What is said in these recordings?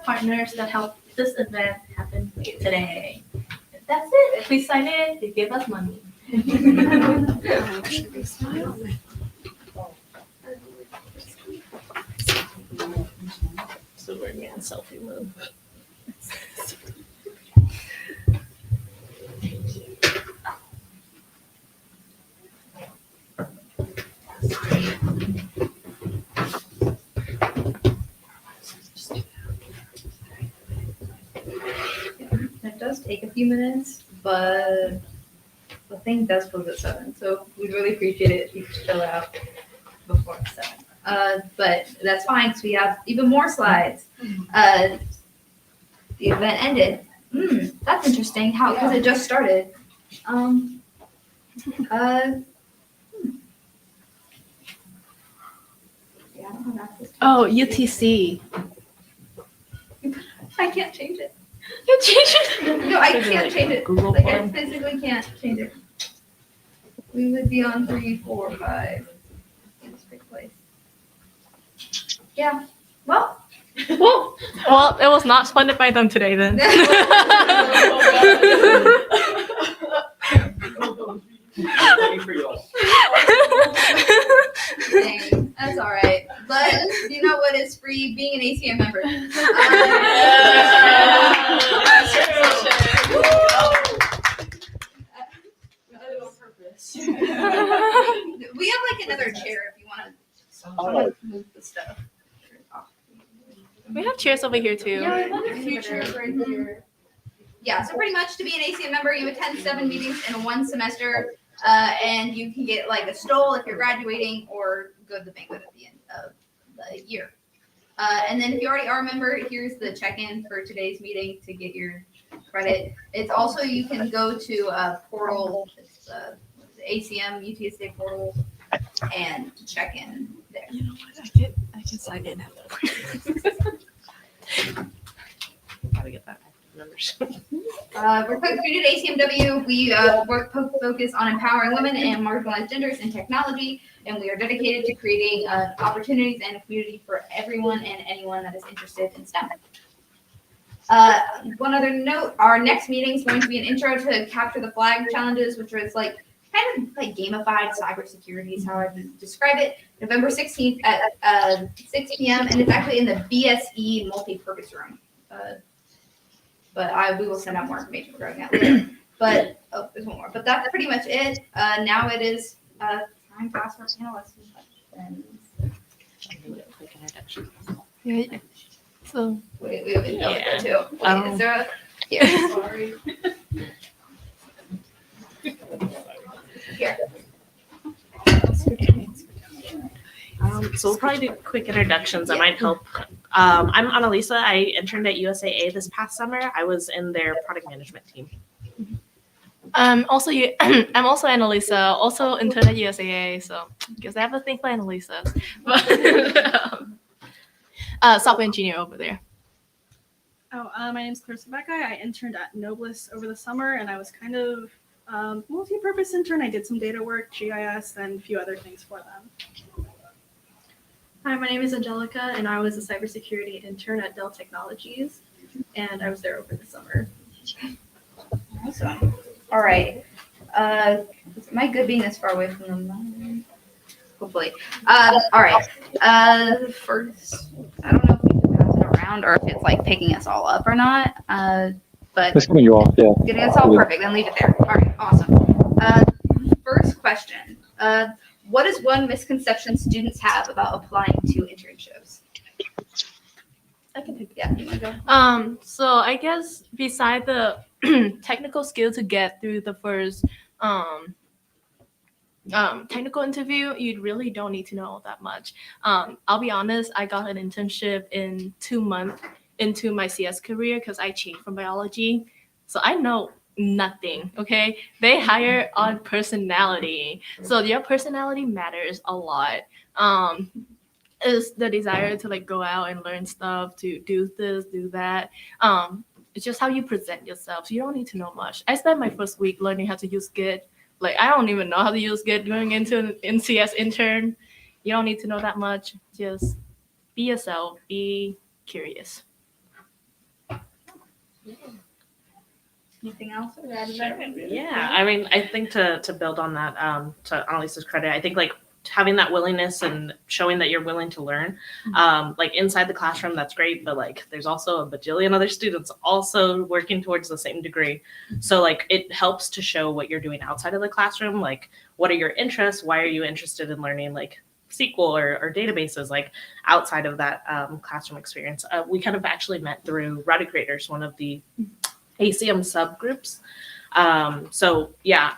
partners that helped this event happen today. That's it. If we sign in, they give us money. Superman selfie move. It does take a few minutes, but the thing does close at 7, so we'd really appreciate it if you could fill out before 7. But that's fine, because we have even more slides. The event ended. That's interesting. How? Because it just started. Yeah, I don't have access to Oh, UTC. I can't change it. You change it? No, I can't change it. Google Like, I form. physically can't change it. We would be on 3, 4, 5. Let's pick place. Yeah. Well. Well, it was not funded by them today then. Dang, that's all right. But you know what is free? Being an ACM member. We have like another chair if you want to move the stuff. We have chairs over here too. Yeah, another few chairs right here. Yeah, so pretty much to be an ACM member, you attend 7 meetings in 1 semester, and you can get like a stole if you're graduating, or go to the banquet at the end of the year. And then if you already are a member, here's the check-in for today's meeting to get your credit. It's also, you can go to a portal, it's the ACM UTSA portal, and check in there. You know what? I can sign in Gotta get that membership. We're created ACM-W. We focus on empowering women and marginalized genders in technology, and we are dedicated to creating opportunities and a community for everyone and anyone that is interested in STEM. One other note, our next meeting is going to be an intro to capture the flag challenges, which is like kind of like gamified cybersecurity is how I would describe it. November 16th at 6 p.m. and it's actually in the BSE multi-purpose room. But we will send out more information regarding that later. But there's one more. But that's pretty much it. Now it is time to ask our panelists questions. Yeah. So Wait, we have Angelica too. Wait, Oh. is there a here? Sorry. Here. So we'll probably do quick introductions. That might help. I'm Annalisa. I interned at USAA this past summer. I was in their product management team. I'm also Annalisa, also intern at USAA, so I guess I have a thing for Annalisa. But software engineer over there. My name's Clarissa Becca. I interned at Noblest over the summer, and I was kind of multi-purpose intern. I did some data work, GIS, and a few other things for them. Hi, my name is Angelica, and I was a cybersecurity intern at Dell Technologies, and I was there over the summer. Awesome. All right. Am I good being this far away from them? Hopefully. All right. First, I don't know if we can pass it around or if it's like picking us all up or not. But It's coming you off, yeah. getting us all perfect, then leave it there. All right. Awesome. First question. What is one misconception students have about applying to internships? I can pick. Yeah, you want to go? So I guess beside the technical skill to get through the first technical interview, you really don't need to know that much. I'll be honest, I got an internship in 2 months into my CS career because I changed from biology. So I know nothing, okay? They hire on personality. So your personality matters a lot. Is the desire to like go out and learn stuff, to do this, do that. It's just how you present yourself. So you don't need to know much. I spent my first week learning how to use Git. Like I don't even know how to use Git going into an NCS intern. You don't need to know that much. Just be yourself, be curious. Anything else to add to that? Yeah, I mean, I think to build on that, to Annalisa's credit, I think like having that willingness and showing that you're willing to learn, like inside the classroom, that's great, but like there's also a bajillion other students also working towards the same degree. So like it helps to show what you're doing outside of the classroom, like what are your interests, why are you interested in learning like SQL or databases, like outside of that classroom experience. We kind of actually met through Reddit creators, one of the ACM subgroups. So yeah,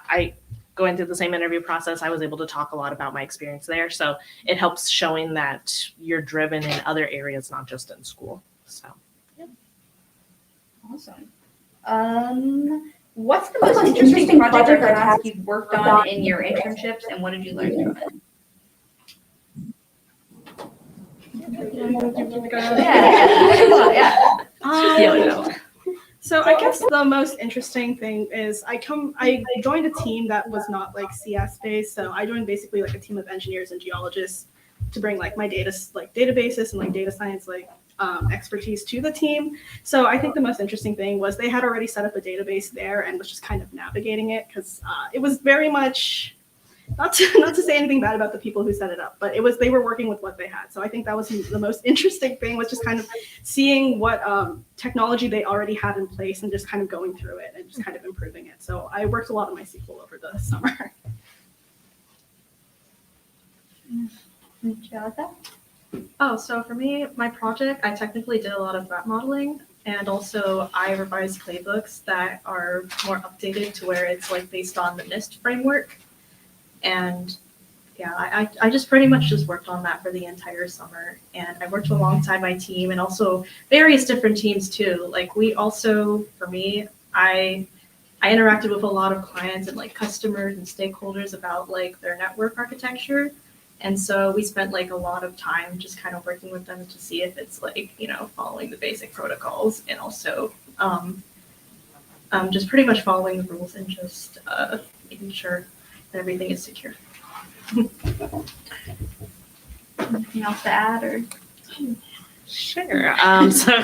going through the same interview process, I was able to talk a lot about my experience there. So it helps showing that you're driven in other areas, not just in school. So yeah. Awesome. What's the most interesting project or task you've worked on in your internships, and what did you learn from it? Yeah. So I guess the most interesting thing is I joined a team that was not like CS based. So I joined basically like a team of engineers and geologists to bring like my databases and like data science expertise to the team. So I think the most interesting thing was they had already set up a database there and was just kind of navigating it because it was very much not to say anything bad about the people who set it up, but they were working with what they had. So I think that was the most interesting thing, was just kind of seeing what technology they already had in place and just kind of going through it and just kind of improving it. So I worked a lot on my SQL over the summer. Angelica? Oh, so for me, my project, I technically did a lot of threat modeling, and also I revised playbooks that are more updated to where it's like based on the NIST framework. And yeah, I just pretty much just worked on that for the entire summer, and I worked alongside my team and also various different teams too. Like we also, for me, I interacted with a lot of clients and like customers and stakeholders about like their network architecture. And so we spent like a lot of time just kind of working with them to see if it's like, following the basic protocols, and also just pretty much following the rules and just making sure that everything is secure. Anything else to add, or? Sure. So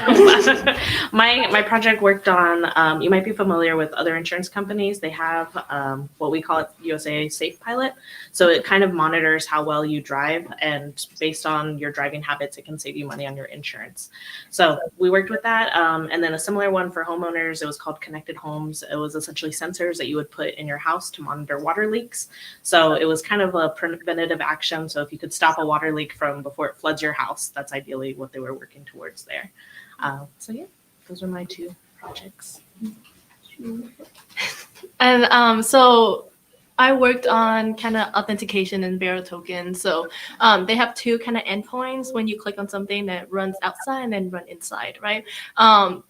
my project worked on, you might be familiar with other insurance companies. They have what we call it USA Safe Pilot. So it kind of monitors how well you drive, and based on your driving habits, it can save you money on your insurance. So we worked with that. And then a similar one for homeowners, it was called Connected Homes. It was essentially sensors that you would put in your house to monitor water leaks. So it was kind of a preventative action. So if you could stop a water leak from before it floods your house, that's ideally what they were working towards there. So yeah, those are my two projects. And so I worked on kind of authentication and Bearer token. So they have two kind of endpoints when you click on something that runs outside and then run inside, right? And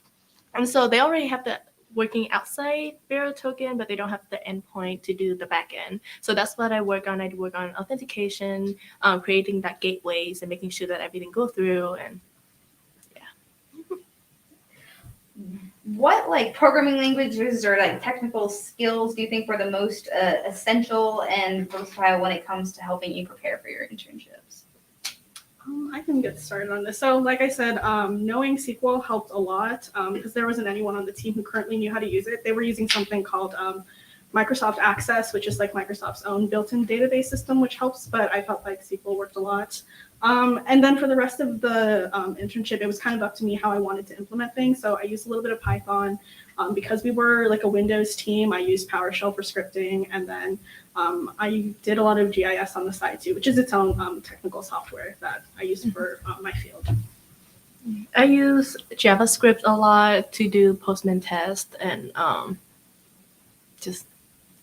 so they already have the working outside Bearer token, but they don't have the endpoint to do the back end. So that's what I work on. I work on authentication, creating that gateways and making sure that everything goes through. And What like programming languages or like technical skills do you think were the most essential and versatile when it comes to helping you prepare for your internships? I can get started on this. So like I said, knowing SQL helped a lot because there wasn't anyone on the team who currently knew how to use it. They were using something called Microsoft Access, which is like Microsoft's own built-in database system, which helps, but I felt like SQL worked a lot. And then for the rest of the internship, it was kind of up to me how I wanted to implement things. So I used a little bit of Python. Because we were like a Windows team, I used PowerShell for scripting. And then I did a lot of GIS on the side too, which is its own technical software that I use for my field. I use JavaScript a lot to do Postman test and just that.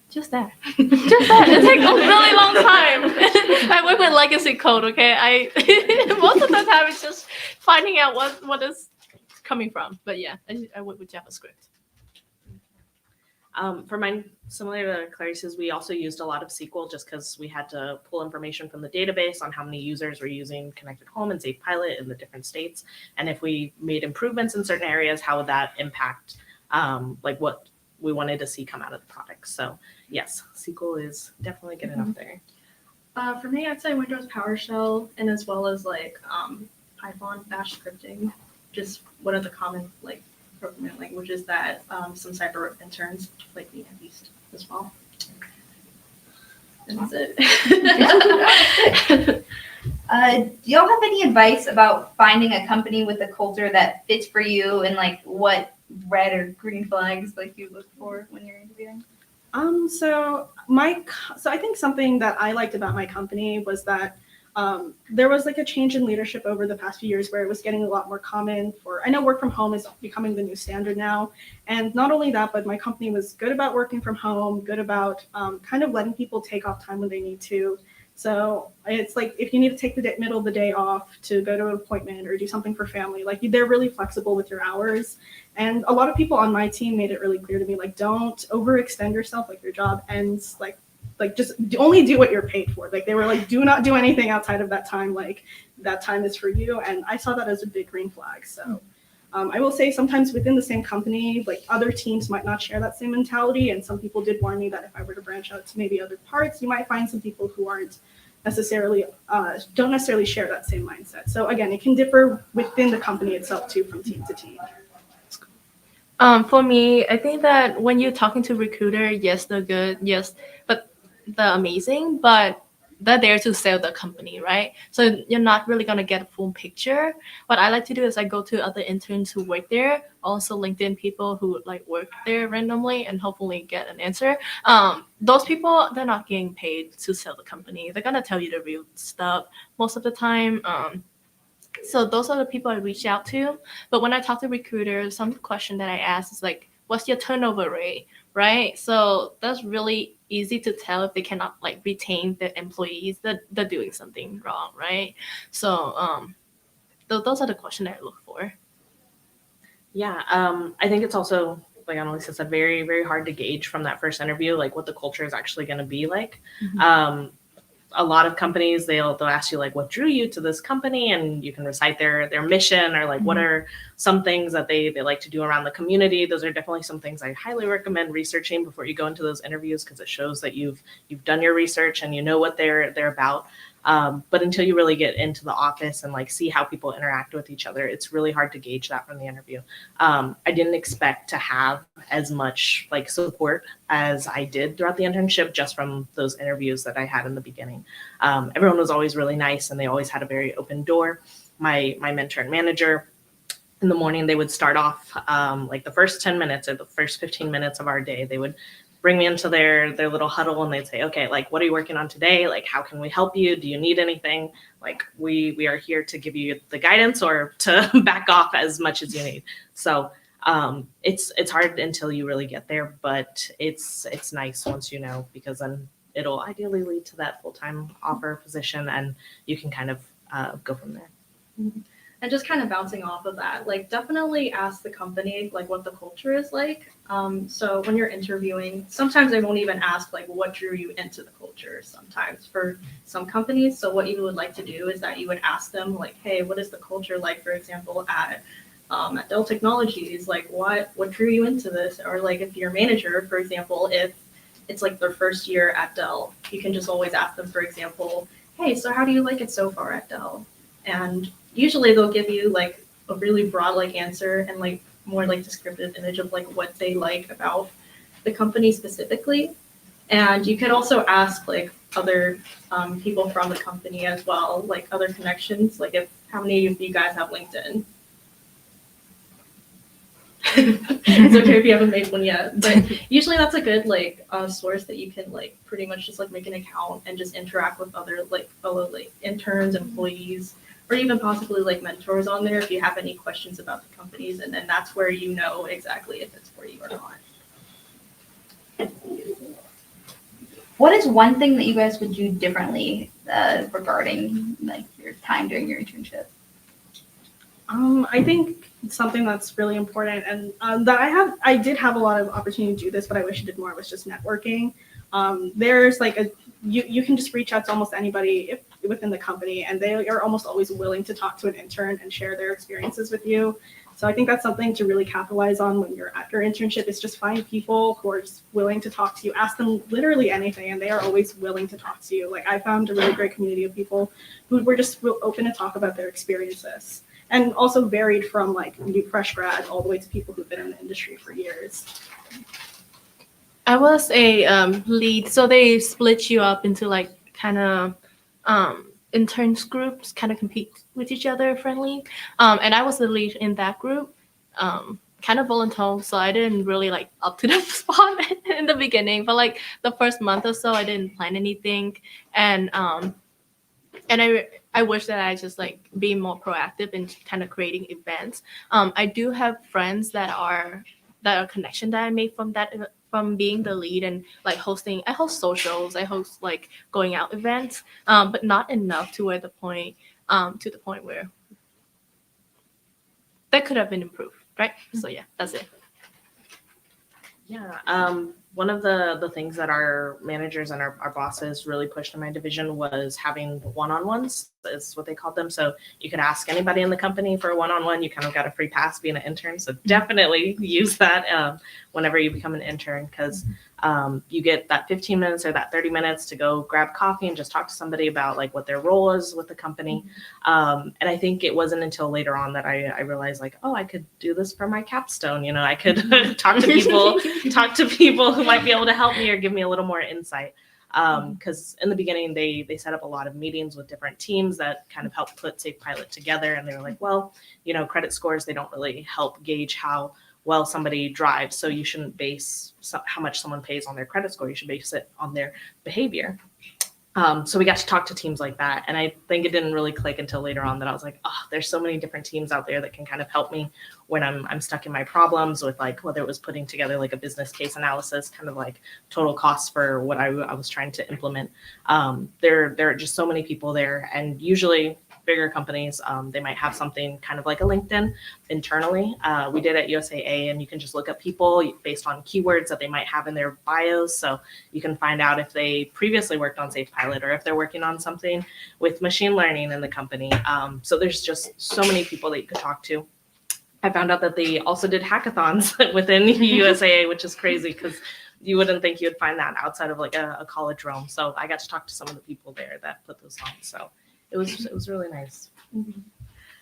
Just that. It takes a really long time. I work with legacy code, okay? Most of the time it's just finding out what is coming from. But yeah, I work with JavaScript. For mine, similar to Clarice's, we also used a lot of SQL just because we had to pull information from the database on how many users were using Connected Home and Safe Pilot in the different states. And if we made improvements in certain areas, how would that impact like what we wanted to see come out of the product? So yes, SQL is definitely good enough there. For me, I'd say Windows PowerShell, and as well as like Python Bash scripting, just one of the common like programming languages that some cyber interns like me have used as well. And that's it. Do y'all have any advice about finding a company with a culture that fits for you, and like what red or green flags like you look for when you're interviewing? So I think something that I liked about my company was that there was like a change in leadership over the past few years where it was getting a lot more common I know work from home is becoming the new standard now. And not only that, but my company was good about working from home, good about kind of letting people take off time when they need to. So it's like if you need to take the middle of the day off to go to an appointment or do something for family, like they're really flexible with your hours. And a lot of people on my team made it really clear to me, like, don't overextend yourself. Like your job ends like just only do what you're paid for. Like they were like, do not do anything outside of that time. Like that time is for you. And I saw that as a big green flag. So I will say sometimes within the same company, like other teams might not share that same mentality. And some people did warn me that if I were to branch out to maybe other parts, you might find some people who aren't necessarily, don't necessarily share that same mindset. So again, it can differ within the company itself too, from team to team. For me, I think that when you're talking to recruiter, yes, they're good, yes, but they're amazing, but they're there to sell the company, right? So you're not really gonna get a full picture. What I like to do is I go to other interns who work there, also LinkedIn people who like work there randomly, and hopefully get an answer. Those people, they're not getting paid to sell the company. They're gonna tell you the real stuff most of the time. So those are the people I reach out to. But when I talk to recruiters, some question that I ask is like, what's your turnover rate, right? So that's really easy to tell if they cannot like retain the employees that they're doing something wrong, right? So those are the questions I look for. Yeah, I think it's also, like Annalisa said, very, very hard to gauge from that first interview, like what the culture is actually going to be like. A lot of companies, they'll ask you like, what drew you to this company? And you can recite their mission, or like what are some things that they like to do around the community. Those are definitely some things I highly recommend researching before you go into those interviews, because it shows that you've done your research and you know what they're about. But until you really get into the office and like see how people interact with each other, it's really hard to gauge that from the interview. I didn't expect to have as much like support as I did throughout the internship, just from those interviews that I had in the beginning. Everyone was always really nice, and they always had a very open door. My mentor and manager, in the morning, they would start off like the first 10 minutes or the first 15 minutes of our day, they would bring me into their little huddle, and they'd say, okay, like, what are you working on today? Like, how can we help you? Do you need anything? Like, we are here to give you the guidance or to back off as much as you need. So it's hard until you really get there, but it's nice once you know, because then it'll ideally lead to that full-time offer position, and you can kind of go from there. And just kind of bouncing off of that, like definitely ask the company like what the culture is like. So when you're interviewing, sometimes they won't even ask like what drew you into the culture sometimes for some companies. So what you would like to do is that you would ask them like, hey, what is the culture like, for example, at Dell Technologies? Like what drew you into this? Or like if your manager, for example, if it's like their first year at Dell, you can just always ask them, for example, hey, so how do you like it so far at Dell? And usually they'll give you like a really broad like answer and like more like descriptive image of like what they like about the company specifically. And you could also ask like other people from the company as well, like other connections, like if how many of you guys have LinkedIn? It's okay if you haven't made one yet, but usually that's a good like source that you can like pretty much just like make an account and just interact with other like fellow like interns, employees, or even possibly like mentors on there if you have any questions about the companies, and then that's where you know exactly if it's for you or not. What is one thing that you guys would do differently regarding like your time during your internship? I think something that's really important, and that I did have a lot of opportunity to do this, but I wish I did more, was just networking. There's like you can just reach out to almost anybody within the company, and they are almost always willing to talk to an intern and share their experiences with you. So I think that's something to really capitalize on when you're at your internship, is just find people who are just willing to talk to you. Ask them literally anything, and they are always willing to talk to you. Like I found a really great community of people who were just real open to talk about their experiences. and also varied from like new fresh grads all the way to people who've been in the industry for years. I was a lead, so they split you up into like kind of interns groups, kind of compete with each other friendly. And I was the lead in that group, kind of volunteer, so I didn't really like up to the spot in the beginning. But like the first month or so, I didn't plan anything, and I wish that I just like being more proactive in kind of creating events. I do have friends that are connection that I made from being the lead and like hosting. I host socials. I host like going out events, but not enough to the point where that could have been improved, right? So yeah, that's it. Yeah. One of the things that our managers and our bosses really pushed in my division was having one-on-ones, is what they called them. So you could ask anybody in the company for a one-on-one. You kind of got a free pass being an intern. So definitely use that whenever you become an intern, because you get that 15 minutes or that 30 minutes to go grab coffee and just talk to somebody about like what their role is with the company. And I think it wasn't until later on that I realized like, oh, I could do this for my capstone. I could talk to people who might be able to help me or give me a little more insight. Because in the beginning, they set up a lot of meetings with different teams that kind of helped put Safe Pilot together. And they were like, well, credit scores, they don't really help gauge how well somebody drives. So you shouldn't base how much someone pays on their credit score. You should base it on their behavior. So we got to talk to teams like that. And I think it didn't really click until later on that I was like, oh, there's so many different teams out there that can kind of help me when I'm stuck in my problems with like whether it was putting together like a business case analysis, kind of like total costs for what I was trying to implement. There are just so many people there, and usually bigger companies, they might have something kind of like a LinkedIn internally. We did at USAA, and you can just look up people based on keywords that they might have in their bios. So you can find out if they previously worked on Safe Pilot or if they're working on something with machine learning in the company. So there's just so many people that you could talk to. I found out that they also did hackathons within USAA, which is crazy because you wouldn't think you'd find that outside of like a college realm. So I got to talk to some of the people there that put those on. So it was really nice.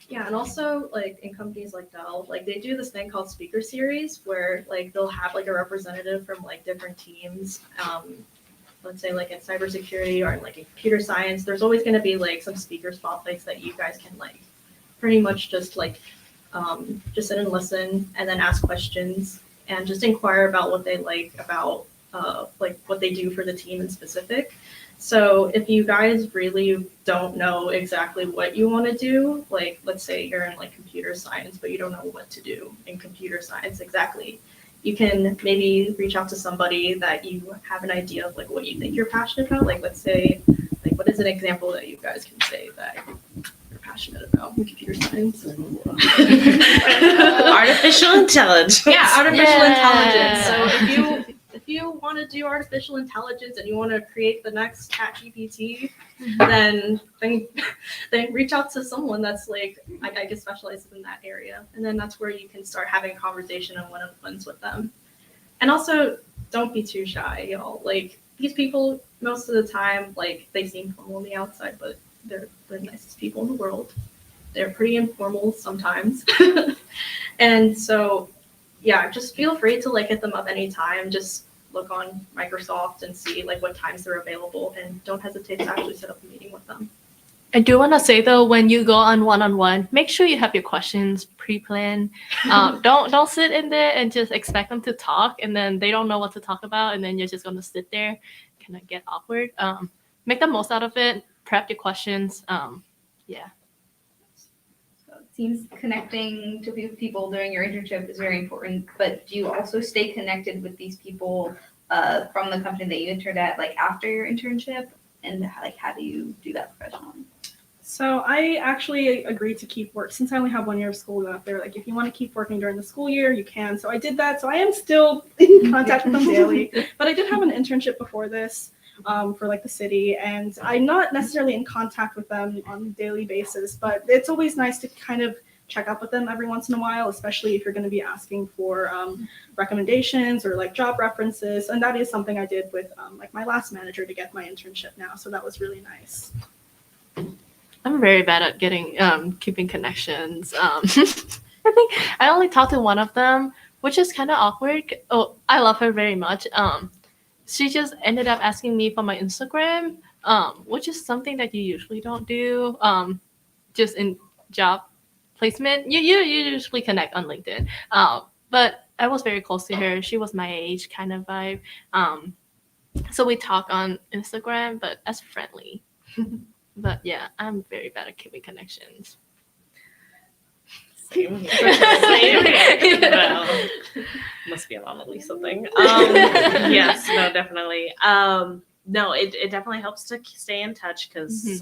Yeah, and also like in companies like Dell, like they do this thing called speaker series where like they'll have like a representative from like different teams. Let's say like in cybersecurity or in like in computer science, there's always going to be like some speaker spotlights that you guys can like pretty much just like just sit and listen and then ask questions and just inquire about what they like about like what they do for the team in specific. So if you guys really don't know exactly what you want to do, like let's say you're in like computer science, but you don't know what to do in computer science exactly, you can maybe reach out to somebody that you have an idea of like what you think you're passionate about. Like let's say, like what is an example that you guys can say that you're passionate about in computer science? Artificial intelligence. Yeah, artificial Yeah. intelligence. So if you want to do artificial intelligence and you want to create the next ChatGPT, then reach out to someone that's like I guess specializes in that area, and then that's where you can start having conversation and one-on-ones with them. And also, don't be too shy, y'all. Like these people, most of the time, like they seem formal on the outside, but they're the nicest people in the world. They're pretty informal sometimes, and so. Yeah, just feel free to like hit them up anytime. Just look on Microsoft and see like what times they're available, and don't hesitate to actually set up a meeting with them. I do want to say though, when you go on one-on-one, make sure you have your questions pre-planned. Don't sit in there and just expect them to talk, and then they don't know what to talk about, and then you're just gonna sit there, kind of get awkward. Make the most out of it. Prep your questions. Yeah. It seems connecting to people during your internship is very important, but do you also stay connected with these people from the company that you interned at, like after your internship? And like, how do you do that professionally? So I actually agreed to keep work since I only have 1 year of school left. They're like, if you want to keep working during the school year, you can. So I did that. So I am still in contact with them daily. But I did have an internship before this for like the city, and I'm not necessarily in contact with them on a daily basis. But it's always nice to kind of check up with them every once in a while, especially if you're going to be asking for recommendations or like job references. And that is something I did with like my last manager to get my internship now. So that was really nice. I'm very bad at getting keeping connections. I think I only talked to one of them, which is kind of awkward. Oh, I love her very much. She just ended up asking me for my Instagram, which is something that you usually don't do. Just in job placement, you usually connect on LinkedIn. But I was very close to her. She was my age kind of vibe. So we talk on Instagram, but as friendly. But yeah, I'm very bad at keeping connections. Same here. Same here. Well, must be an anomaly something. Yes, no, definitely. No, it definitely helps to stay in touch because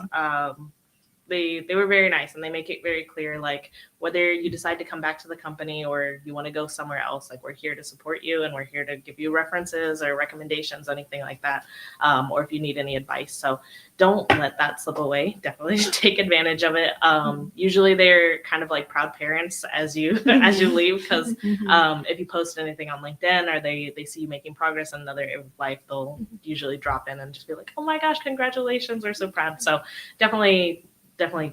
they were very nice, and they make it very clear, like, whether you decide to come back to the company or you want to go somewhere else, like, we're here to support you, and we're here to give you references or recommendations, anything like that, or if you need any advice. So don't let that slip away. Definitely take advantage of it. Usually they're kind of like proud parents as you leave, because if you post anything on LinkedIn or they see you making progress in another area of life, they'll usually drop in and just be like, oh my gosh, congratulations, we're so proud. So definitely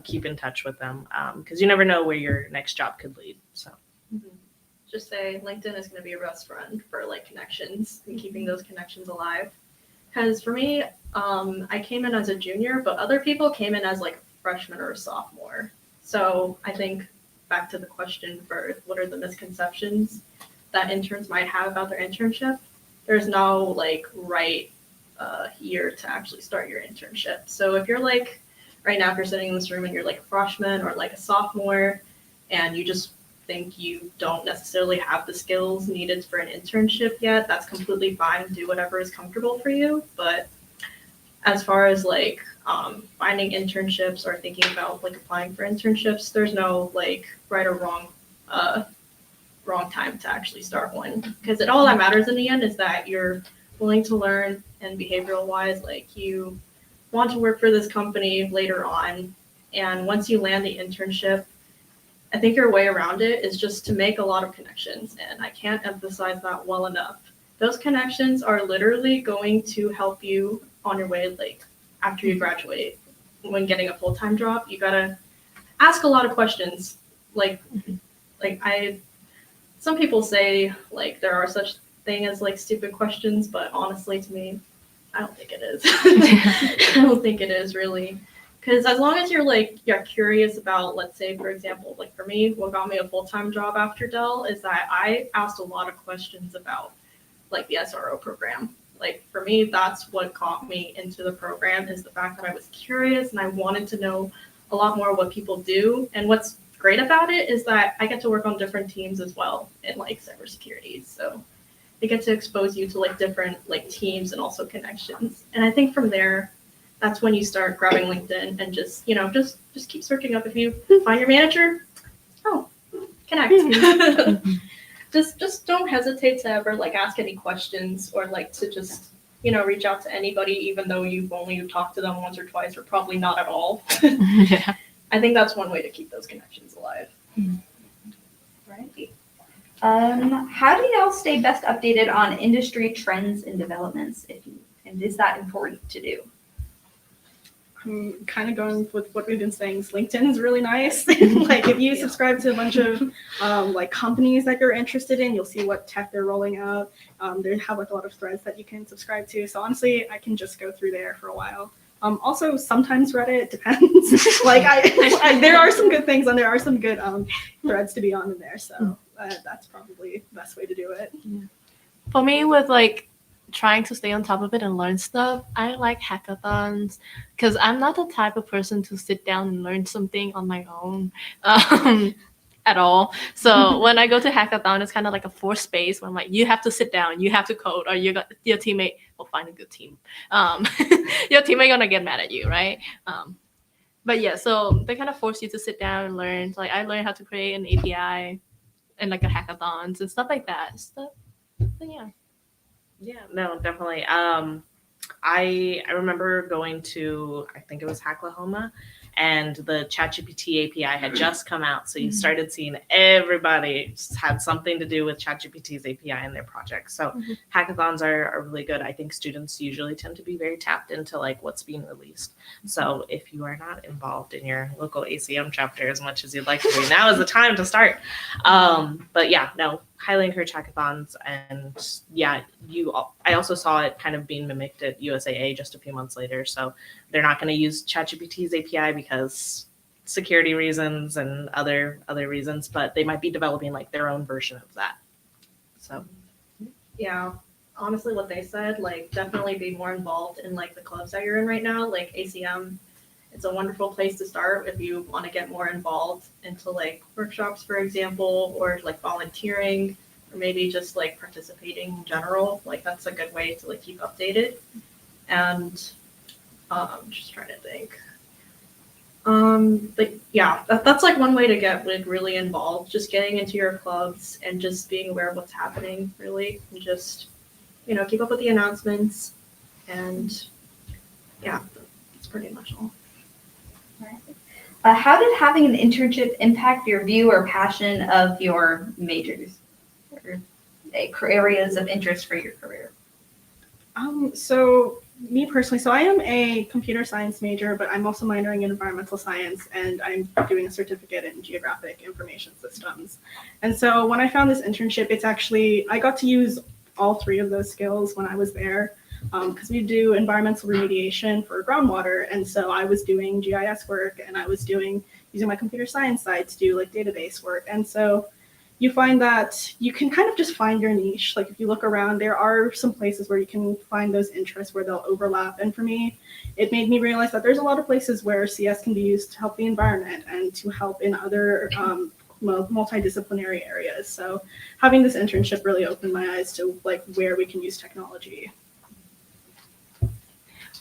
keep in touch with them, because you never know where your next job could lead. So Just say LinkedIn is going to be your best friend for like connections and keeping those connections alive. Because for me, I came in as a junior, but other people came in as like a freshman or a sophomore. So I think back to the question for what are the misconceptions that interns might have about their internship, there's no like right year to actually start your internship. So if you're like, right now, if you're sitting in this room and you're like a freshman or like a sophomore and you just think you don't necessarily have the skills needed for an internship yet, that's completely fine. Do whatever is comfortable for you. But as far as like finding internships or thinking about like applying for internships, there's no like right or wrong time to actually start one, because all that matters in the end is that you're willing to learn, and behavioral wise, like you want to work for this company later on. And once you land the internship, I think your way around it is just to make a lot of connections. And I can't emphasize that well enough. Those connections are literally going to help you on your way, like after you graduate. When getting a full-time job, you gotta ask a lot of questions. Some people say like there are such thing as like stupid questions, but honestly, to me, I don't think it is. I don't think it is really. Because as long as you're curious about, let's say, for example, like for me, what got me a full-time job after Dell is that I asked a lot of questions about like the SRO program. Like for me, that's what got me into the program, is the fact that I was curious and I wanted to know a lot more what people do. And what's great about it is that I get to work on different teams as well in like cybersecurity. So they get to expose you to like different like teams and also connections. And I think from there, that's when you start grabbing LinkedIn and just keep searching up. If you find your manager, connect. Just don't hesitate to ever like ask any questions or like to just reach out to anybody, even though you've only talked to them once or twice or probably not at all. Yeah. I think that's one way to keep those connections alive. Right. How do y'all stay best updated on industry trends and developments, and is that important to do? I'm kind of going with what we've been saying. LinkedIn is really nice. Like if you subscribe to a bunch of like companies that you're interested in, you'll see what tech they're rolling out. They have like a lot of threads that you can subscribe to. So honestly, I can just go through there for a while. Also, sometimes Reddit depends. Like I there are some good things and there are some good threads to be on in there. So that's probably the best way to do it. For me, with like trying to stay on top of it and learn stuff, I like hackathons because I'm not the type of person to sit down and learn something on my own at all. So when I go to hackathon, it's kind of like a forced space where I'm like, you have to sit down, you have to code, or your teammate will find a good team. Your teammate gonna get mad at you, right? But yeah, so they kind of force you to sit down and learn. Like I learned how to create an API and like a hackathons and stuff like that. But yeah. Yeah, no, definitely. I remember going to, I think it was Hacklahoma, and the ChatGPT API had just come out. So you started seeing everybody had something to do with ChatGPT's API in their project. So hackathons are really good. I think students usually tend to be very tapped into like what's being released. So if you are not involved in your local ACM chapter as much as you'd like to be, now is the time to start. But yeah, no, highly encourage hackathons. And yeah, I also saw it kind of being mimicked at USAA just a few months later. So they're not going to use ChatGPT's API because security reasons and other reasons, but they might be developing like their own version of that. So Yeah, honestly, what they said, like definitely be more involved in like the clubs that you're in right now, like ACM. It's a wonderful place to start if you want to get more involved into like workshops, for example, or like volunteering, or maybe just like participating in general. Like that's a good way to like keep updated. And just trying to think. Like yeah, that's like one way to get like really involved, just getting into your clubs and just being aware of what's happening, really, and just keep up with the announcements. And yeah, that's pretty much all. How did having an internship impact your view or passion of your majors or areas of interest for your career? So me personally, so I am a computer science major, but I'm also minoring in environmental science, and I'm doing a certificate in geographic information systems. And so when I found this internship, I got to use all three of those skills when I was there, because we do environmental remediation for groundwater. And so I was doing GIS work, and I was using my computer science side to do like database work. And so you find that you can kind of just find your niche. Like if you look around, there are some places where you can find those interests where they'll overlap. And for me, it made me realize that there's a lot of places where CS can be used to help the environment and to help in other multidisciplinary areas. So having this internship really opened my eyes to like where we can use technology.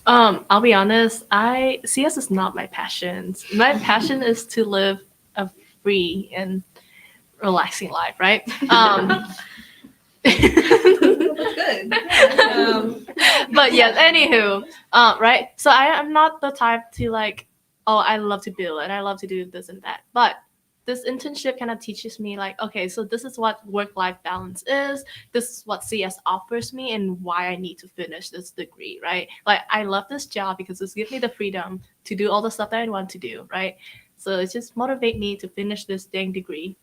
I'll be honest, CS is not my passion. My passion is to live a free and relaxing life, right? That's good. But yes, anywho, right? So I'm not the type to like, oh, I love to build and I love to do this and that. But this internship kind of teaches me like, okay, so this is what work-life balance is. This is what CS offers me and why I need to finish this degree, right? Like I love this job because it's gives me the freedom to do all the stuff that I want to do, right? So it just motivate me to finish this dang degree.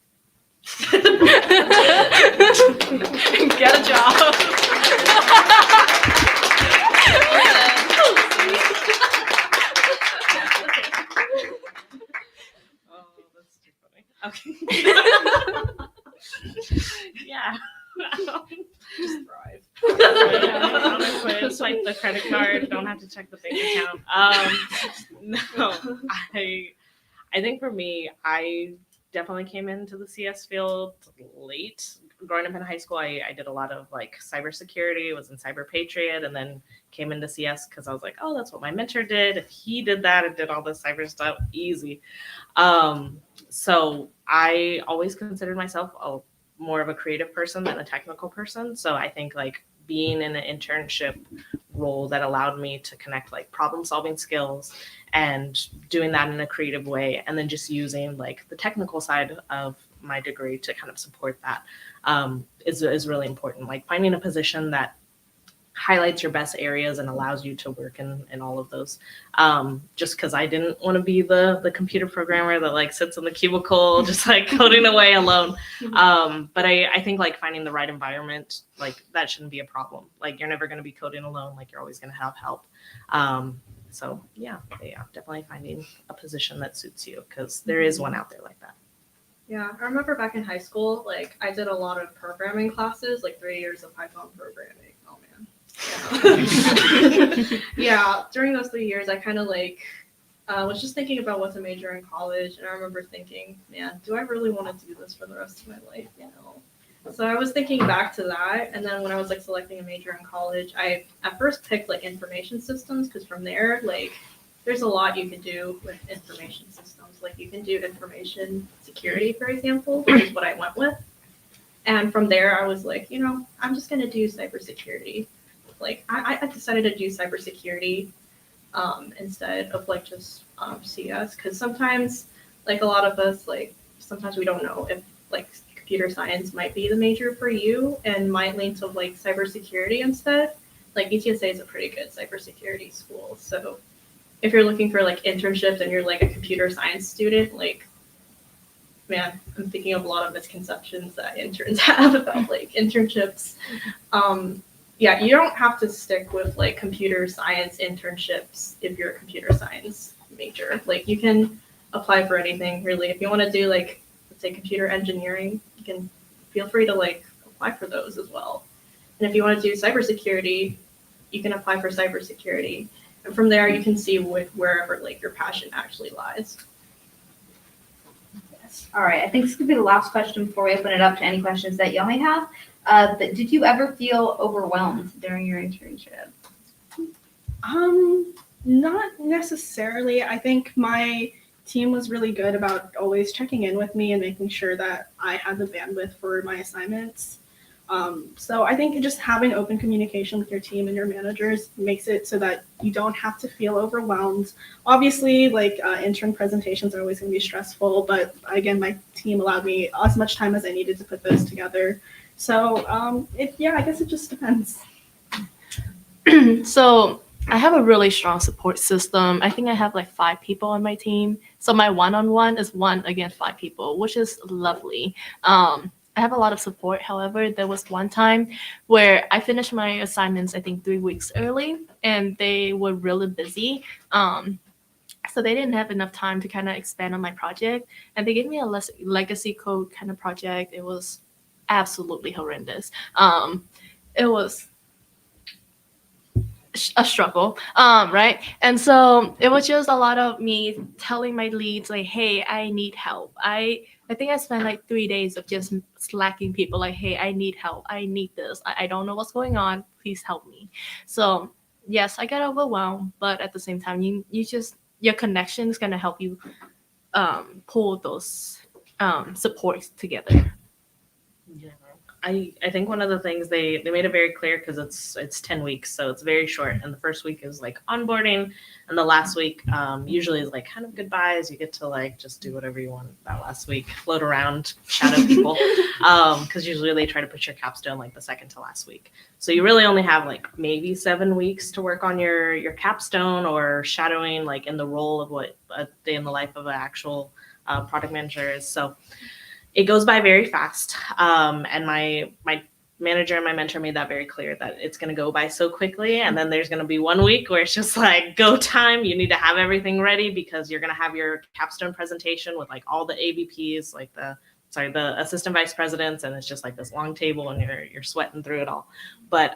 Get a job. oh, that's too funny. Okay. Yeah. Just thrive. Yeah, honestly, swipe the credit card. Don't have to check the bank account. No, I think for me, I definitely came into the CS field late. Growing up in high school, I did a lot of like cybersecurity, was in Cyber Patriot, and then came into CS because I was like, oh, that's what my mentor did. If he did that and did all this cyber stuff, easy. So I always considered myself more of a creative person than a technical person. So I think like being in an internship role that allowed me to connect like problem solving skills and doing that in a creative way, and then just using like the technical side of my degree to kind of support that is really important. Like finding a position that highlights your best areas and allows you to work in all of those. Just because I didn't want to be the computer programmer that like sits in the cubicle just like coding away alone. But I think like finding the right environment, like that shouldn't be a problem. Like you're never going to be coding alone. Like you're always going to have help. So yeah, definitely finding a position that suits you, because there is one out there like that. Yeah, I remember back in high school, like I did a lot of programming classes, like 3 years of Python programming. Oh man. Yeah, during those 3 years, I kind of like was just thinking about what to major in college, and I remember thinking, man, do I really want to do this for the rest of my life? So I was thinking back to that, and then when I was like selecting a major in college, I at first picked like information systems, because from there, like there's a lot you can do with information systems. Like you can do information security, for example, which is what I went with. And from there, I was like, I'm just going to do cybersecurity. Like I decided to do cybersecurity instead of like just CS, because sometimes, like a lot of us, like sometimes we don't know if like computer science might be the major for you and might lean to like cybersecurity instead. Like UTSA is a pretty good cybersecurity school, so if you're looking for like internships and you're like a computer science student, like man, I'm thinking of a lot of misconceptions that interns have about like internships. Yeah, you don't have to stick with like computer science internships if you're a computer science major. Like you can apply for anything really. If you want to do like, let's say computer engineering, you can feel free to like apply for those as well. And if you want to do cybersecurity, you can apply for cybersecurity. And from there, you can see wherever like your passion actually lies. Yes. All right. I think this could be the last question before we open it up to any questions that y'all may have. But did you ever feel overwhelmed during your internship? Not necessarily. I think my team was really good about always checking in with me and making sure that I had the bandwidth for my assignments. So I think just having open communication with your team and your managers makes it so that you don't have to feel overwhelmed. Obviously, like intern presentations are always going to be stressful, but again, my team allowed me as much time as I needed to put those together. So I guess it just depends. So I have a really strong support system. I think I have like 5 people on my team. So my one-on-one is 1 against 5 people, which is lovely. I have a lot of support. However, there was one time where I finished my assignments, I think 3 weeks early, and they were really busy. So they didn't have enough time to kind of expand on my project. And they gave me a legacy code kind of project. It was absolutely horrendous. It was a struggle, right? And so it was just a lot of me telling my leads like, hey, I need help. I think I spent like 3 days of just slacking people like, hey, I need help. I need this. I don't know what's going on. Please help me. So yes, I got overwhelmed, but at the same time, your connection is going to help you pull those supports together. Yeah. I think one of the things they made it very clear, because it's 10 weeks, so it's very short, and the first week is like onboarding, and the last week usually is like kind of goodbyes. You get to like just do whatever you want that last week, float around, shadow people, because usually they try to put your capstone like the second to last week. So you really only have like maybe 7 weeks to work on your capstone or shadowing like in the role of what a day in the life of an actual product manager is. So it goes by very fast. And my manager and my mentor made that very clear, that it's going to go by so quickly. And then there's going to be 1 week where it's just like go time. You need to have everything ready because you're going to have your capstone presentation with like all the AVPs, like the assistant vice presidents. And it's just like this long table and you're sweating through it all. But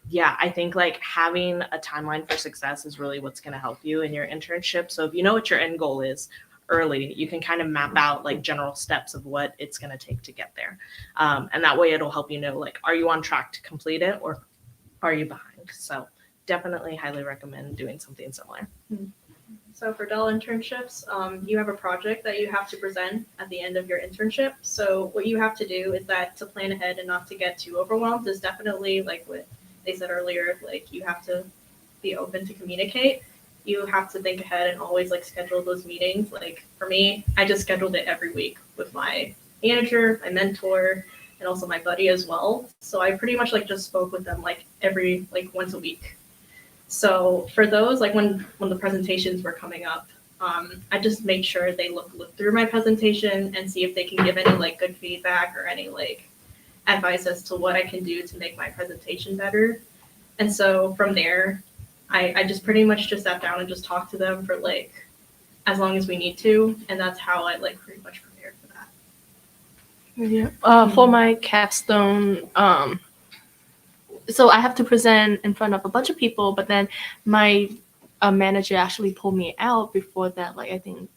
yeah, I think like having a timeline for success is really what's going to help you in your internship. So if you know what your end goal is early, you can kind of map out like general steps of what it's going to take to get there. And that way it'll help you know, like, are you on track to complete it or are you behind? So definitely highly recommend doing something similar. So for Dell internships, you have a project that you have to present at the end of your internship. So what you have to do is that to plan ahead and not to get too overwhelmed is definitely like what they said earlier, like you have to be open to communicate. You have to think ahead and always like schedule those meetings. Like for me, I just scheduled it every week with my manager, my mentor, and also my buddy as well. So I pretty much like just spoke with them like once a week. So for those, like when the presentations were coming up, I just made sure they look through my presentation and see if they can give any like good feedback or any like advice as to what I can do to make my presentation better. And so from there, I just pretty much just sat down and just talked to them for like as long as we need to, and that's how I like pretty much prepared for that. Yeah. For my capstone, so I have to present in front of a bunch of people, but then my manager actually pulled me out before that. Like I think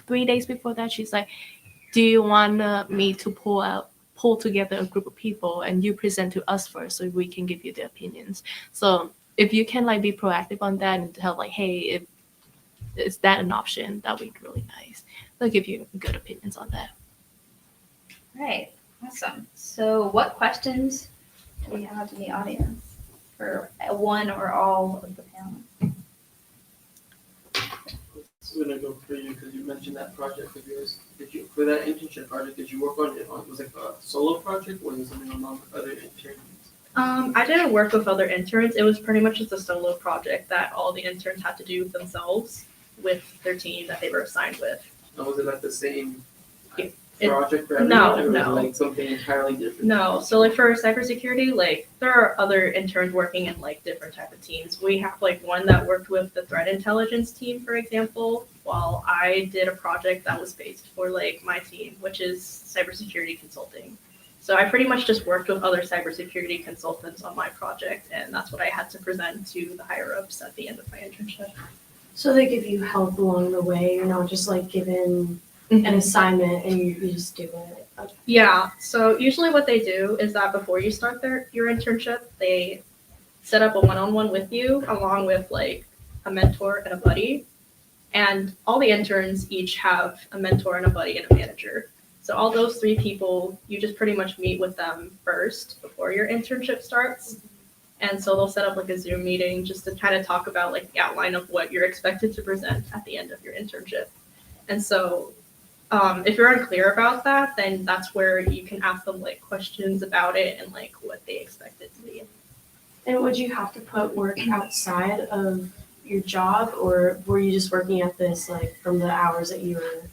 3 days before that, she's like, "Do you want me to pull together a group of people and you present to us first, so we can give you the opinions?" So if you can like be proactive on that and tell like, hey, is that an option? That would be really nice. They'll give you good opinions on that. Right. Awesome. So what questions do we have in the audience for one or all of the panelists? was gonna go for you because you mentioned that project of yours. For that internship project, did you work on it? Was it a solo project or was it something among other interns? I didn't work with other interns. It was pretty much just a solo project that all the interns had to do themselves with their team that they were assigned with. And was it like the same It- project for no, everyone, or was it no. like something entirely different? No, so like for cybersecurity, like there are other interns working in like different type of teams. We have like one that worked with the threat intelligence team, for example, while I did a project that was based for like my team, which is cybersecurity consulting. So I pretty much just worked with other cybersecurity consultants on my project, and that's what I had to present to the higher ups at the end of my internship. So they give you help along the way. You're not just like given an assignment and you just do it. Yeah, so usually what they do is that before you start your internship, they set up a one-on-one with you along with like a mentor and a buddy. And all the interns each have a mentor and a buddy and a manager. So all those three people, you just pretty much meet with them first before your internship starts. And so they'll set up like a Zoom meeting just to kind of talk about like the outline of what you're expected to present at the end of your internship. And so if you're unclear about that, then that's where you can ask them like questions about it and like what they expect it to be. And would you have to put work outside of your job, or were you just working at this like from the hours that you were?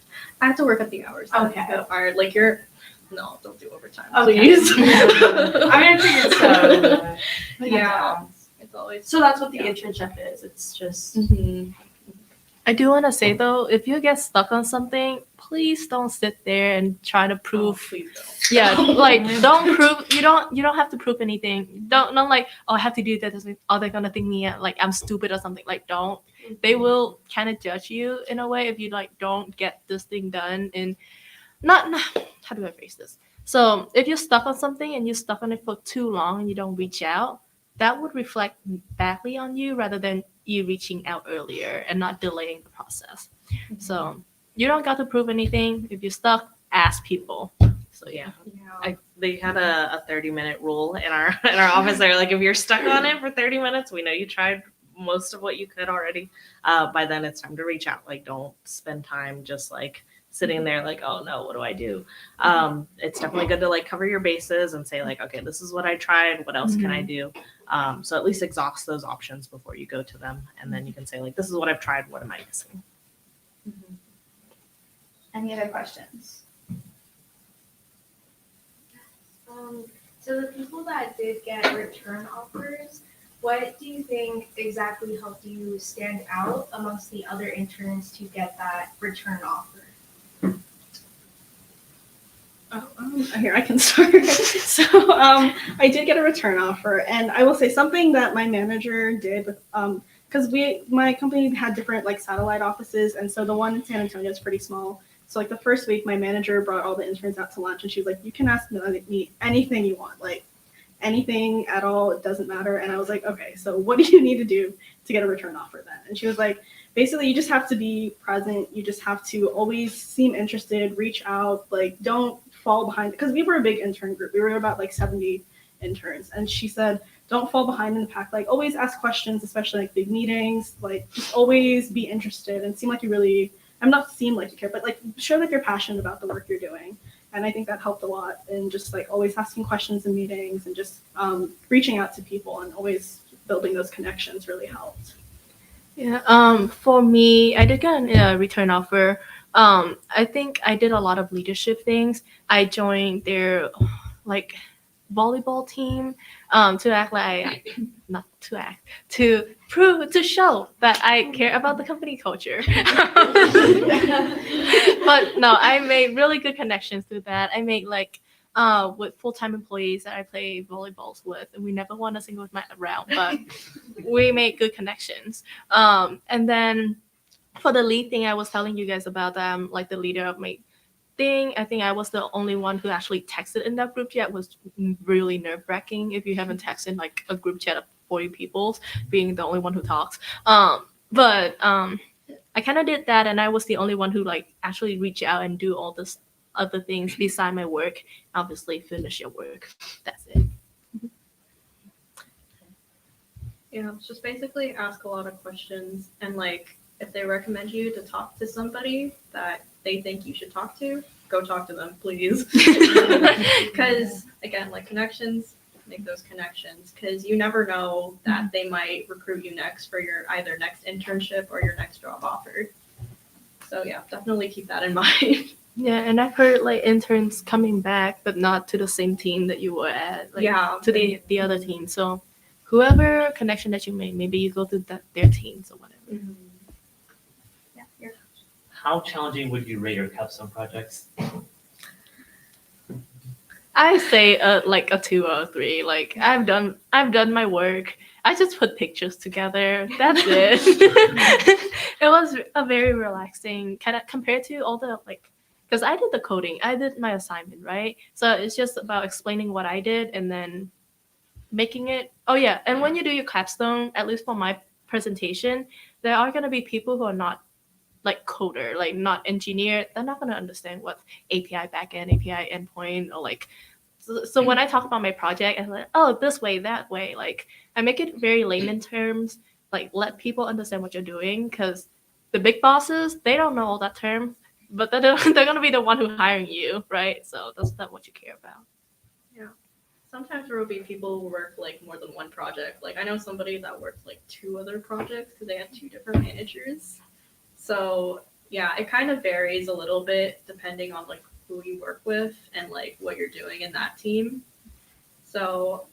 I have to work at the hours. Okay. Like no, don't do overtime, Okay. please. I figured so. Yeah, it's always. So that's what the Yeah. internship is. It's just. Mhm. I do want to say though, if you get stuck on something, please don't sit there and try to prove. Oh, please don't. Yeah, like don't prove. You don't have to prove anything. Don't not like, oh, I have to do that. Are they gonna think me like I'm stupid or something? Like don't. They will kind of judge you in a way if you like don't get this thing done. And not how do I phrase this? So if you're stuck on something and you're stuck on it for too long and you don't reach out, that would reflect badly on you rather than you reaching out earlier and not delaying the process. So you don't got to prove anything. If you're stuck, ask people. So yeah. They had a 30-minute rule in our office. They're like, if you're stuck on it for 30 minutes, we know you tried most of what you could already. By then it's time to reach out. Like don't spend time just like sitting there like, oh no, what do I do? It's definitely good to like cover your bases and say like, okay, this is what I tried. What else can I do? So at least exhaust those options before you go to them. And then you can say like, this is what I've tried. What am I missing? Any other questions? So the people that did get return offers, what do you think exactly helped you stand out amongst the other interns to get that return offer? Here I can start. So I did get a return offer, and I will say something that my manager did with because my company had different like satellite offices, and so the one in San Antonio is pretty small. So like the first week, my manager brought all the interns out to lunch, and she was like, "You can ask me anything you want, like anything at all. It doesn't matter." And I was like, "Okay, so what do you need to do to get a return offer then?" And she was like, "Basically, you just have to be present. You just have to always seem interested, reach out, like don't fall behind." Because we were a big intern group. We were about like 70 interns, and she said, "Don't fall behind in the pack. Like always ask questions, especially like big meetings. Like just always be interested and seem like you really." I'm not seem like you care, but like show that you're passionate about the work you're doing. And I think that helped a lot in just like always asking questions in meetings and just reaching out to people and always building those connections really helped. Yeah. For me, I did get a return offer. I think I did a lot of leadership things. I joined their like volleyball team to act like not to act to prove to show that I care about the company culture. But no, I made really good connections through that. I made like with full-time employees that I play volleyballs with, and we never won a single round, but we made good connections. And then for the lead thing I was telling you guys about, like the leader of my thing, I think I was the only one who actually texted in that group chat. Was really nerve-wracking if you haven't texted like a group chat of 40 people, being the only one who talks. But I kind of did that, and I was the only one who like actually reach out and do all this other things beside my work. Obviously, finish your work. That's it. Yeah, just basically ask a lot of questions, and like if they recommend you to talk to somebody that they think you should talk to, go talk to them, please. Because again, like connections, make those connections, because you never know that they might recruit you next for your either next internship or your next job offer. So yeah, definitely keep that in mind. Yeah, and I've heard like interns coming back, but not to the same team that you were at. Like, Yeah, to the other team. So whoever connection that you make, maybe you go to their teams or whatever. Yeah, you're How challenging would you rate your capstone projects? I say like a 2 or a 3. Like I've done my work. I just put pictures together. That's it. It was a very relaxing kind of compared to all the like, because I did the coding, I did my assignment, right? So it's just about explaining what I did and then making it. Oh yeah, and when you do your capstone, at least for my presentation, there are gonna be people who are not like coder, like not engineer. They're not gonna understand what API backend, API endpoint, or like. So when I talk about my project, I'm like, oh, this way, that way. Like I make it very layman terms, like let people understand what you're doing, because the big bosses, they don't know all that term, but they're gonna be the one who hiring you, right? So that's not what you care about. Sometimes there will be people who work like more than one project. Like I know somebody that worked like 2 other projects because they had 2 different managers. So yeah, it kind of varies a little bit depending on like who you work with and like what you're doing in that team. So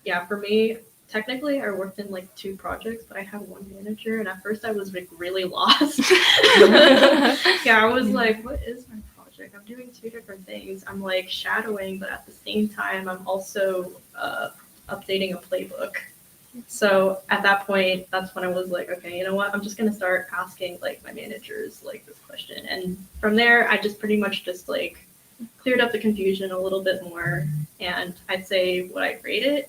yeah, for me, technically I worked in like 2 projects, but I had 1 manager, and at first I was like really lost. Yeah, I was like, what is my project? I'm doing 2 different things. I'm like shadowing, but at the same time I'm also updating a playbook. So at that point, that's when I was like, okay, you know what? I'm just gonna start asking like my managers like this question, and from there, I just pretty much just like cleared up the confusion a little bit more, and I'd say what I rated.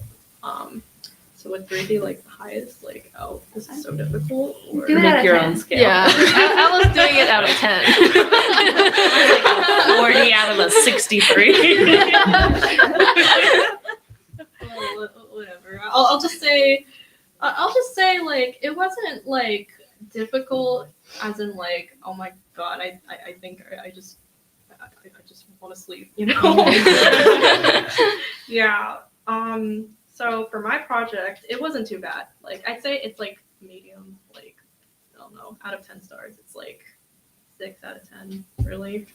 So would 3 be like the highest? Like, oh, this is so difficult. Or Do it out Make of your 10. own scale. Yeah, I was doing it out of 10. 40 out of a 63. Whatever. I'll just say like it wasn't like difficult as in like, oh my god, I think I just want to sleep, you know. Yeah. So for my project, it wasn't too bad. Like I'd say it's like medium, like I don't know, out of 10 stars, it's like 6 out of 10, really.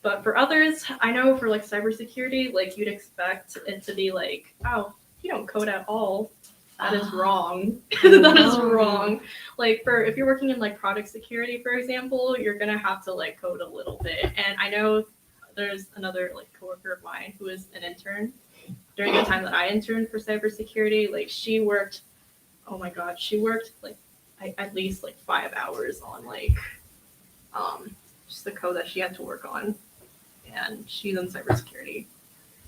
But for others, I know for like cybersecurity, like you'd expect it to be like, oh, you don't code at all. That is wrong. That is wrong. Like for if you're working in like product security, for example, you're gonna have to like code a little bit. And I know there's another like coworker of mine who is an intern. During the time that I interned for cybersecurity, like she worked, oh my god, she worked like at least like 5 hours on like just the code that she had to work on. And she's in cybersecurity.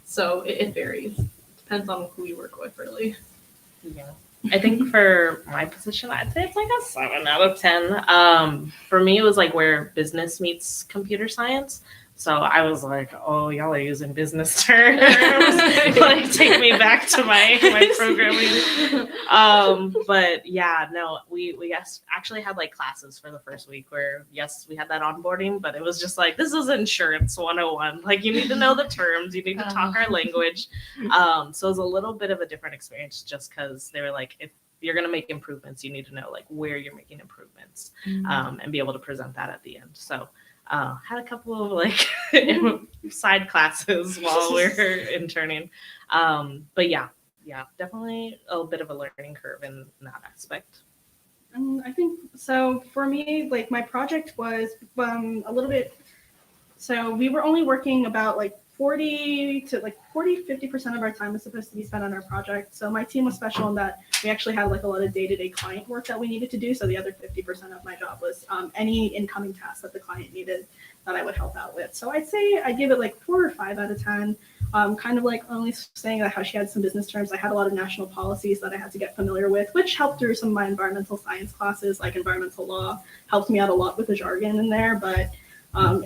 So it varies. Depends on who you work with, really. Yeah. I think for my position, I'd say it's like a 7 out of 10. For me, it was like where business meets computer science. So I was like, oh, y'all are using business terms. Like, take me back to my programming. But yeah, no, we actually had like classes for the first week where, yes, we had that onboarding, but it was just like, this is insurance 101. Like, you need to know the terms. You need to talk our language. So it was a little bit of a different experience just because they were like, if you're going to make improvements, you need to know like where you're making improvements and be able to present that at the end. So had a couple of like side classes while we were interning. But yeah, definitely a bit of a learning curve in that aspect. I think so. For me, like my project was a little bit. So we were only working about like 50% of our time was supposed to be spent on our project. So my team was special in that we actually had like a lot of day-to-day client work that we needed to do. So the other 50% of my job was any incoming tasks that the client needed that I would help out with. So I'd say I give it like 4 or 5 out of 10. Kind of like only saying that how she had some business terms. I had a lot of national policies that I had to get familiar with, which helped through some of my environmental science classes, like environmental law, helped me out a lot with the jargon in there. But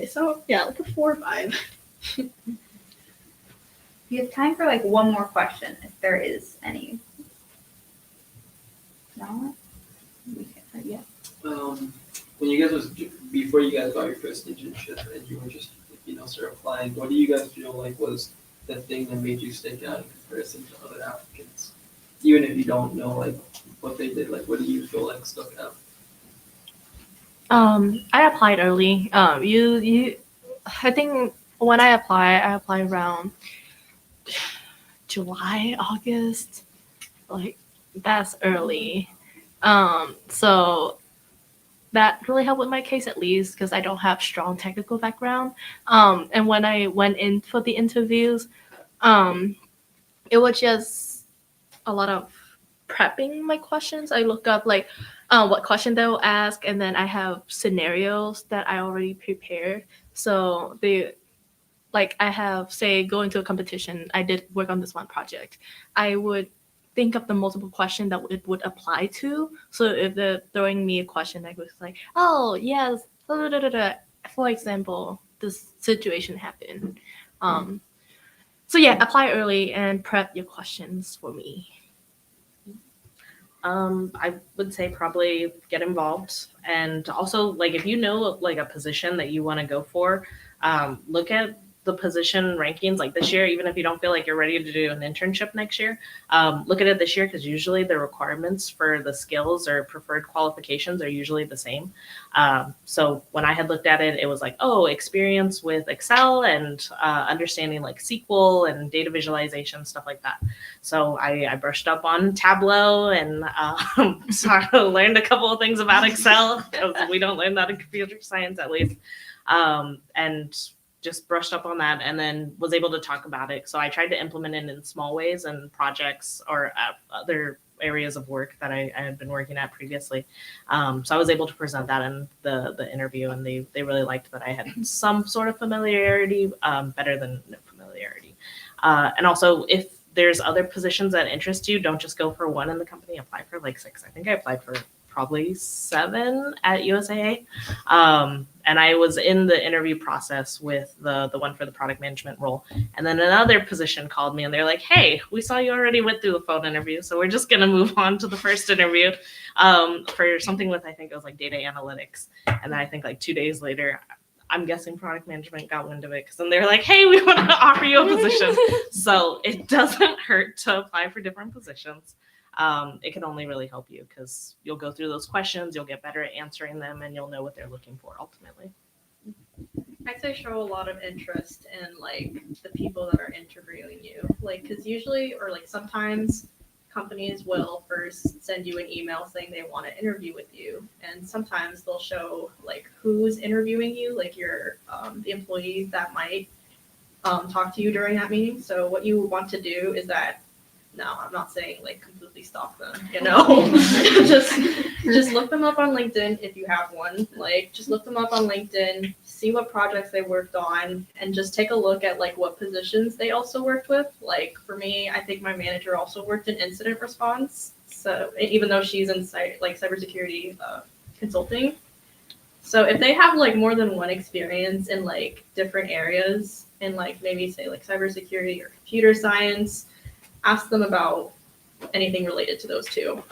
so yeah, like a 4 or 5. We have time for like one more question, if there is any. No? We can't, yeah. when you guys was before you guys got your first internship and you were just start applying, what do you guys feel like was the thing that made you stick out in comparison to other applicants? Even if you don't know like what they did, like what do you feel like stuck out? I applied early. I think when I applied around July, August, like that's early. So that really helped with my case at least because I don't have strong technical background. And when I went in for the interviews, it was just a lot of prepping my questions. I look up like what question they'll ask, and then I have scenarios that I already prepared. So I have, say, go into a competition. I did work on this one project. I would think of the multiple question that it would apply to. So if they're throwing me a question, I was like, oh yes, da, da, da, da. For example, this situation happened. So yeah, apply early and prep your questions for me. I would say probably get involved, and also like if you know like a position that you want to go for, look at the position rankings like this year. Even if you don't feel like you're ready to do an internship next year, look at it this year because usually the requirements for the skills or preferred qualifications are usually the same. So when I had looked at it, it was like, oh, experience with Excel and understanding like SQL and data visualization, stuff like that. So I brushed up on Tableau and learned a couple of things about Excel because we don't learn that in computer science at least. And just brushed up on that and then was able to talk about it. So I tried to implement it in small ways and projects or other areas of work that I had been working at previously. So I was able to present that in the interview, and they really liked that I had some sort of familiarity, better than no familiarity. And also, if there's other positions that interest you, don't just go for one in the company. Apply for like 6. I think I applied for probably 7 at USAA. And I was in the interview process with the one for the product management role. And then another position called me and they're like, hey, we saw you already went through the phone interview. So we're just going to move on to the first interview for something with, I think it was like data analytics. And then I think like 2 days later, I'm guessing product management got wind of it because then they're like, hey, we want to offer you a position. So it doesn't hurt to apply for different positions. It can only really help you because you'll go through those questions, you'll get better at answering them, and you'll know what they're looking for ultimately. I'd say show a lot of interest in like the people that are interviewing you, like because usually or like sometimes companies will first send you an email saying they want to interview with you, and sometimes they'll show like who's interviewing you, like your the employees that might talk to you during that meeting. So what you want to do is that, no, I'm not saying like completely stalk them, just look them up on LinkedIn if you have one. Like just look them up on LinkedIn, see what projects they worked on, and just take a look at like what positions they also worked with. Like for me, I think my manager also worked in incident response. So even though she's in cybersecurity consulting. So if they have like more than one experience in like different areas in like maybe say like cybersecurity or computer science, ask them about anything related to those two.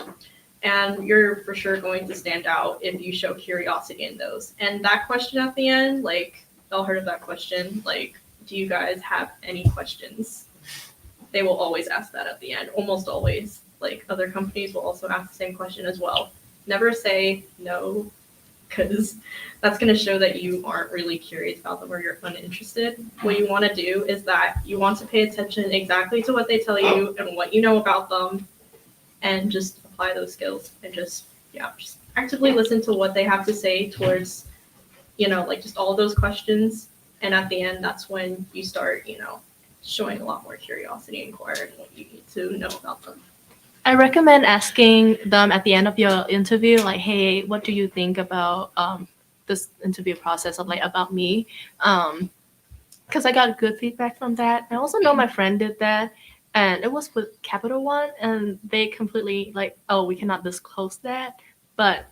And you're for sure going to stand out if you show curiosity in those. And that question at the end, like, y'all heard of that question, like, do you guys have any questions? They will always ask that at the end, almost always. Like, other companies will also ask the same question as well. Never say no, because that's going to show that you aren't really curious about them or you're uninterested. What you want to do is that you want to pay attention exactly to what they tell you and what you know about them, and just apply those skills and just actively listen to what they have to say towards, like just all of those questions. And at the end, that's when you start, showing a lot more curiosity and inquiring what you need to know about them. I recommend asking them at the end of your interview, like, hey, what do you think about this interview process of like about me? Because I got good feedback from that. I also know my friend did that, and it was with Capital One, and they completely like, oh, we cannot disclose that. But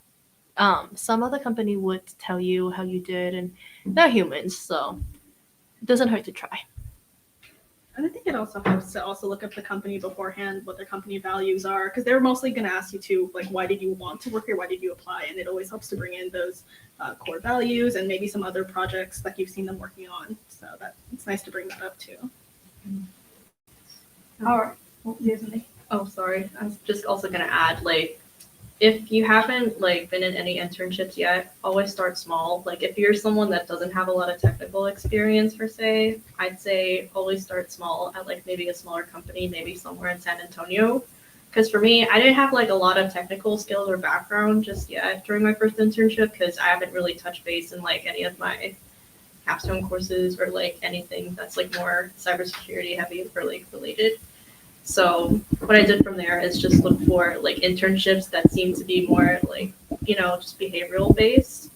some other company would tell you how you did, and they're humans, so it doesn't hurt to try. And I think it also helps to also look up the company beforehand, what their company values are, because they're mostly going to ask you to, like, why did you want to work here? Why did you apply? And it always helps to bring in those core values and maybe some other projects that you've seen them working on. So that it's nice to bring that up too. All right. Oh, sorry. I was just also gonna add, like, if you haven't like been in any internships yet, always start small. Like, if you're someone that doesn't have a lot of technical experience per se, I'd say always start small at like maybe a smaller company, maybe somewhere in San Antonio. Because for me, I didn't have like a lot of technical skills or background just yet during my first internship because I haven't really touched base in like any of my capstone courses or like anything that's like more cybersecurity heavy or like related. So what I did from there is just look for like internships that seem to be more like, you know, just behavioral based.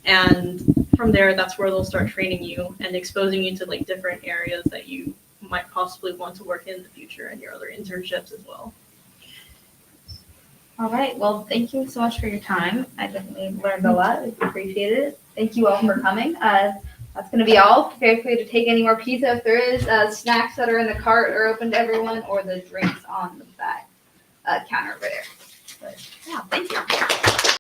And from there, that's where they'll start training you and exposing you to like different areas that you might possibly want to work in the future and your other internships as well. All right. Well, thank you so much for your time. I definitely learned a lot. I appreciate it. Thank you all for coming. That's going to be all. Feel free to take any more pizza if there is. Snacks that are in the cart are open to everyone, or the drinks on the back counter over there. But yeah, thank you.